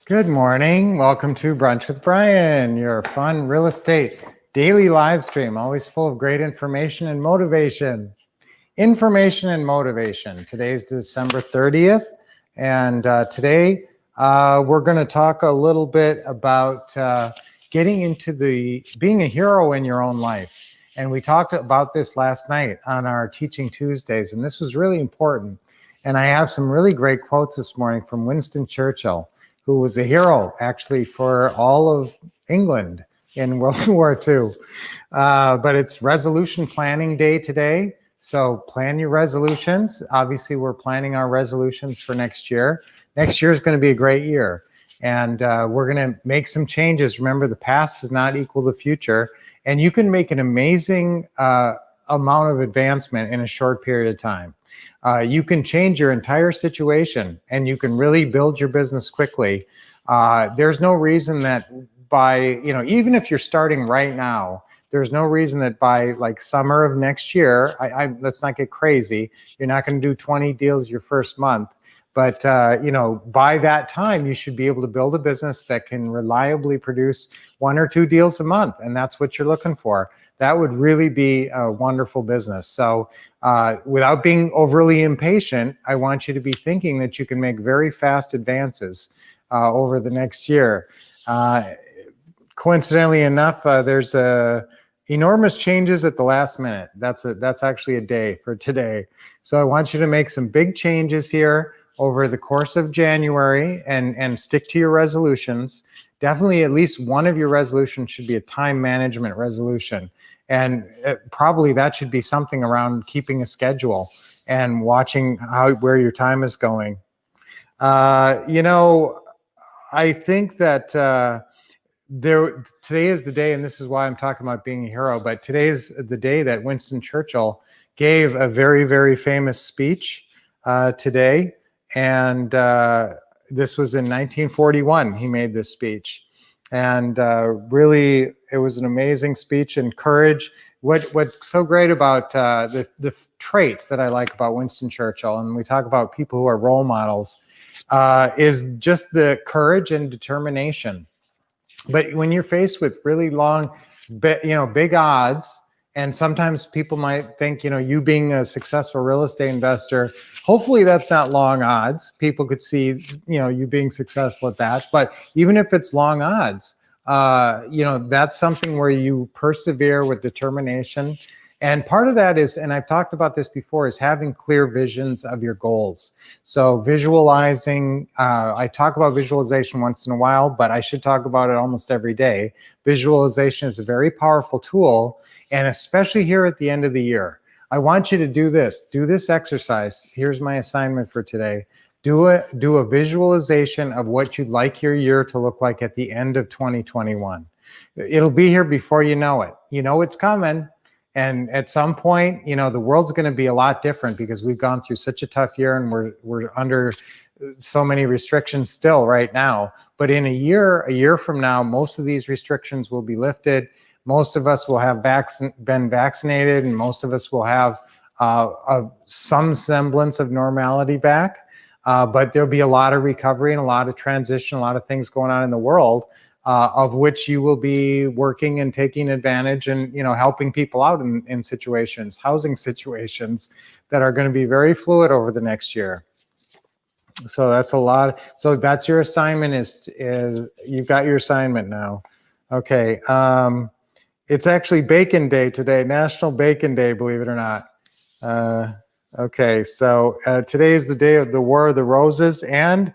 Good morning. Welcome to Brunch with Brian, your fun real estate daily live stream, always full of great information and motivation. Information and motivation. Today's December 30th, and today we're going to talk a little bit about getting into being a hero in your own life. And we talked about this last night on our Teaching Tuesdays, and this was really important. And I have some really great quotes this morning from Winston Churchill, who was a hero actually for all of England in World War II. But it's resolution planning day today. So plan your resolutions. Obviously, we're planning our resolutions for next year. Next year is going to be a great year. And we're going to make some changes. Remember, the past does not equal the future. And you can make an amazing amount of advancement in a short period of time. You can change your entire situation and you can really build your business quickly. There's no reason that even if you're starting right now, there's no reason that by like summer of next year, let's not get crazy. You're not going to do 20 deals your first month. But, by that time, you should be able to build a business that can reliably produce 1 or 2 deals a month. And that's what you're looking for. That would really be a wonderful business. So without being overly impatient, I want you to be thinking that you can make very fast advances over the next year. Coincidentally enough, there's enormous changes at the last minute. That's actually a day for today. So I want you to make some big changes here over the course of January and stick to your resolutions. Definitely at least one of your resolutions should be a time management resolution. And probably that should be something around keeping a schedule and watching where your time is going. I think that today is the day, and this is why I'm talking about being a hero, but today is the day that Winston Churchill gave a very, very famous speech today. And this was in 1941, he made this speech. And really, it was an amazing speech and courage. What's so great about the traits that I like about Winston Churchill, and we talk about people who are role models, is just the courage and determination. But when you're faced with really long, big odds, and sometimes people might think, you being a successful real estate investor, hopefully that's not long odds. People could see, you being successful at that. But even if it's long odds, that's something where you persevere with determination. And part of that is, and I've talked about this before, is having clear visions of your goals. So visualizing, I talk about visualization once in a while, but I should talk about it almost every day. Visualization is a very powerful tool, and especially here at the end of the year. I want you to do this exercise. Here's my assignment for today. Do a visualization of what you'd like your year to look like at the end of 2021. It'll be here before you know it. You know it's coming. And at some point, the world's going to be a lot different because we've gone through such a tough year and we're under so many restrictions still right now. But in a year from now, most of these restrictions will be lifted. Most of us will have been vaccinated, and most of us will have some semblance of normality back. But there'll be a lot of recovery and a lot of transition, a lot of things going on in the world, of which you will be working and taking advantage and helping people out in situations, housing situations that are going to be very fluid over the next year. So that's a lot. So that's your assignment. Is you've got your assignment now. Okay. It's actually Bacon Day today, National Bacon Day, believe it or not. Okay, so today is the day of the War of the Roses. And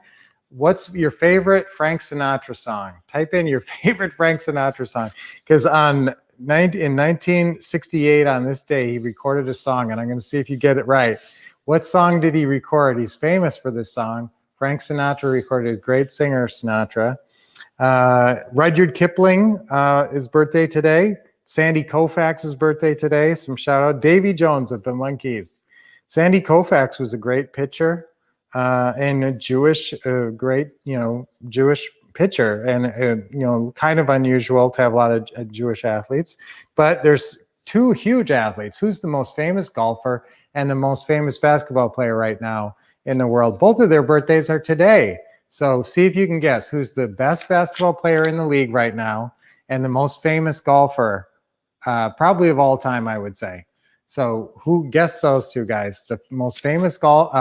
what's your favorite Frank Sinatra song? Type in your favorite Frank Sinatra song, because in 1968 on this day, he recorded a song, and I'm going to see if you get it right. What song did he record? He's famous for this song. Frank Sinatra recorded, a great singer, Sinatra. Rudyard Kipling, his birthday today. Sandy Koufax's birthday today. Some shout out. Davy Jones of the Monkees. Sandy Koufax was a great pitcher and a great Jewish pitcher, and kind of unusual to have a lot of Jewish athletes. But there's 2 huge athletes. Who's the most famous golfer and the most famous basketball player right now in the world? Both of their birthdays are today. So see if you can guess who's the best basketball player in the league right now and the most famous golfer, probably of all time, I would say. So who guessed those two guys? The most famous golfer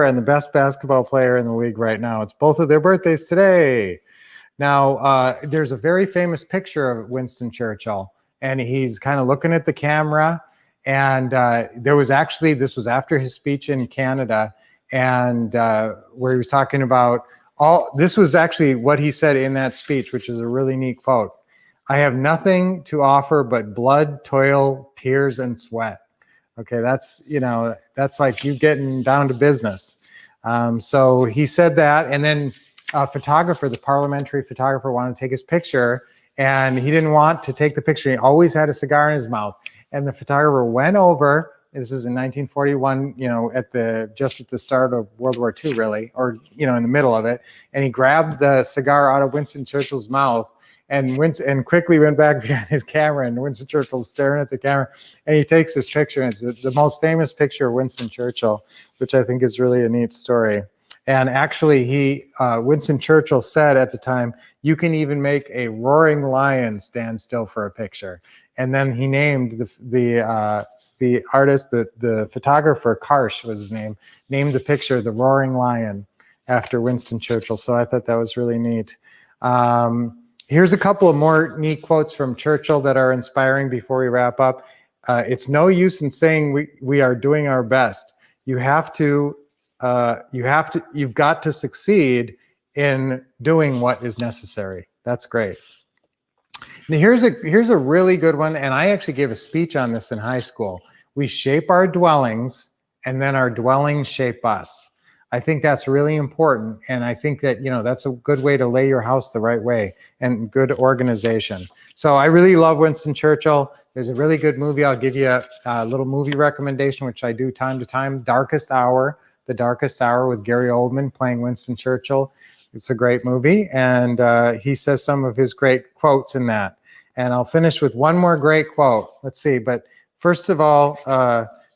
and the best basketball player in the league right now. It's both of their birthdays today. Now, there's a very famous picture of Winston Churchill, and he's kind of looking at the camera. And this was after his speech in Canada, and where he was talking about this was actually what he said in that speech, which is a really neat quote. I have nothing to offer but blood, toil, tears, and sweat. Okay, that's like you getting down to business. So he said that, and then a photographer, the parliamentary photographer, wanted to take his picture, and he didn't want to take the picture. He always had a cigar in his mouth, and the photographer went over. This is in 1941, just at the start of World War II, really, or in the middle of it, and he grabbed the cigar out of Winston Churchill's mouth and quickly went back behind his camera, and Winston Churchill's staring at the camera, and he takes this picture, and it's the most famous picture of Winston Churchill, which I think is really a neat story. And actually, Winston Churchill said at the time, you can even make a roaring lion stand still for a picture. And then he named the artist, the photographer, Karsh was his name, named the picture the Roaring Lion after Winston Churchill. So I thought that was really neat. Here's a couple of more neat quotes from Churchill that are inspiring before we wrap up. It's no use in saying we are doing our best. You've got to succeed in doing what is necessary. That's great. Now here's a really good one, and I actually gave a speech on this in high school. We shape our dwellings, and then our dwellings shape us. I think that's really important, and I think that that's a good way to lay your house the right way, and good organization. So I really love Winston Churchill. There's a really good movie. I'll give you a little movie recommendation, which I do time to time. Darkest Hour, The Darkest Hour, with Gary Oldman playing Winston Churchill. It's a great movie, and he says some of his great quotes in that. And I'll finish with one more great quote. Let's see, but first of all,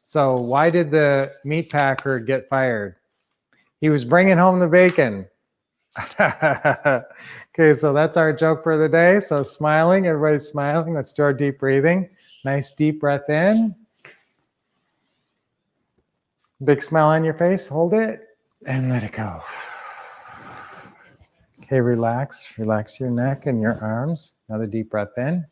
so why did the meat packer get fired? He was bringing home the bacon. Okay, so that's our joke for the day. So smiling, everybody's smiling. Let's do our deep breathing. Nice deep breath in. Big smile on your face. Hold it and let it go. Okay, relax. Relax your neck and your arms. Another deep breath in.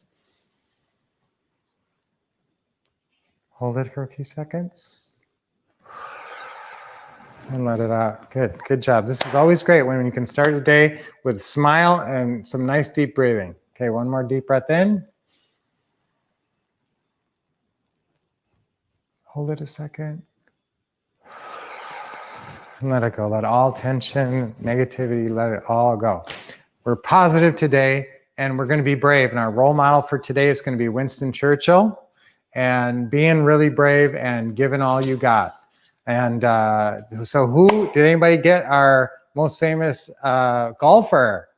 Hold it for a few seconds. And let it out. Good job. This is always great when you can start the day with a smile and some nice deep breathing. Okay, one more deep breath in. Hold it a second. And let it go. Let all tension, negativity, let it all go. We're positive today, and we're going to be brave. And our role model for today is going to be Winston Churchill, and being really brave and giving all you got. And so did anybody get our most famous golfer?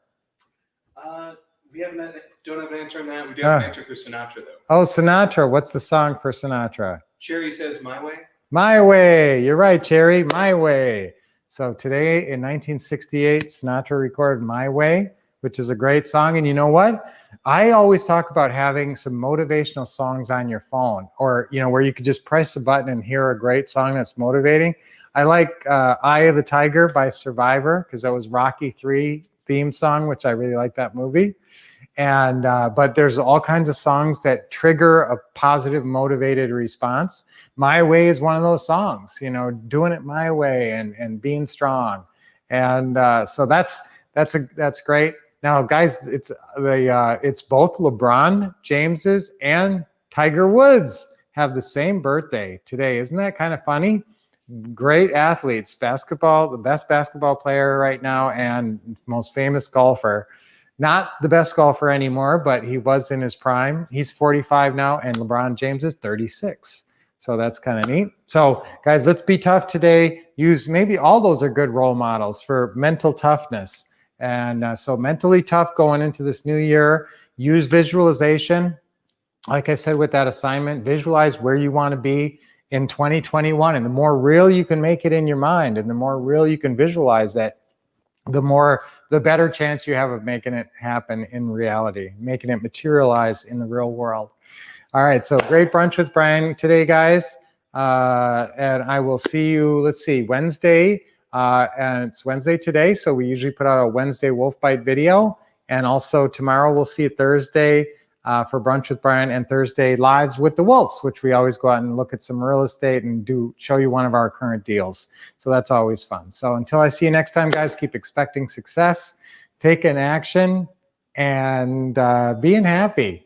We don't have an answer on that. We do have an answer for Sinatra, though. Oh, Sinatra. What's the song for Sinatra? Cherry says My Way. My Way. You're right, Cherry. My Way. So today in 1968, Sinatra recorded My Way, which is a great song. And you know what? I always talk about having some motivational songs on your phone, or, where you could just press a button and hear a great song that's motivating. I like Eye of the Tiger by Survivor, because that was Rocky III theme song, which I really like that movie. And but there's all kinds of songs that trigger a positive, motivated response. My Way is one of those songs, doing it my way and being strong. And so that's great. Now, guys, it's both LeBron James's and Tiger Woods have the same birthday today. Isn't that kind of funny? Great athletes, basketball, the best basketball player right now and most famous golfer. Not the best golfer anymore, but he was in his prime. He's 45 now, and LeBron James is 36. So that's kind of neat. So, guys, let's be tough today. Maybe all those are good role models for mental toughness. And so mentally tough going into this new year. Use visualization. Like I said with that assignment, visualize where you want to be in 2021. And the more real you can make it in your mind, and the more real you can visualize it, the better chance you have of making it happen in reality, making it materialize in the real world. All right, so great brunch with Brian today, guys. And I will see you, let's see, Wednesday. And it's Wednesday today, so we usually put out a Wednesday Wolf Bite video. And also tomorrow we'll see it Thursday for brunch with Brian, and Thursday lives with the Wolffs, which we always go out and look at some real estate and show you one of our current deals. So that's always fun. So until I see you next time, guys, keep expecting success, take an action, and being happy.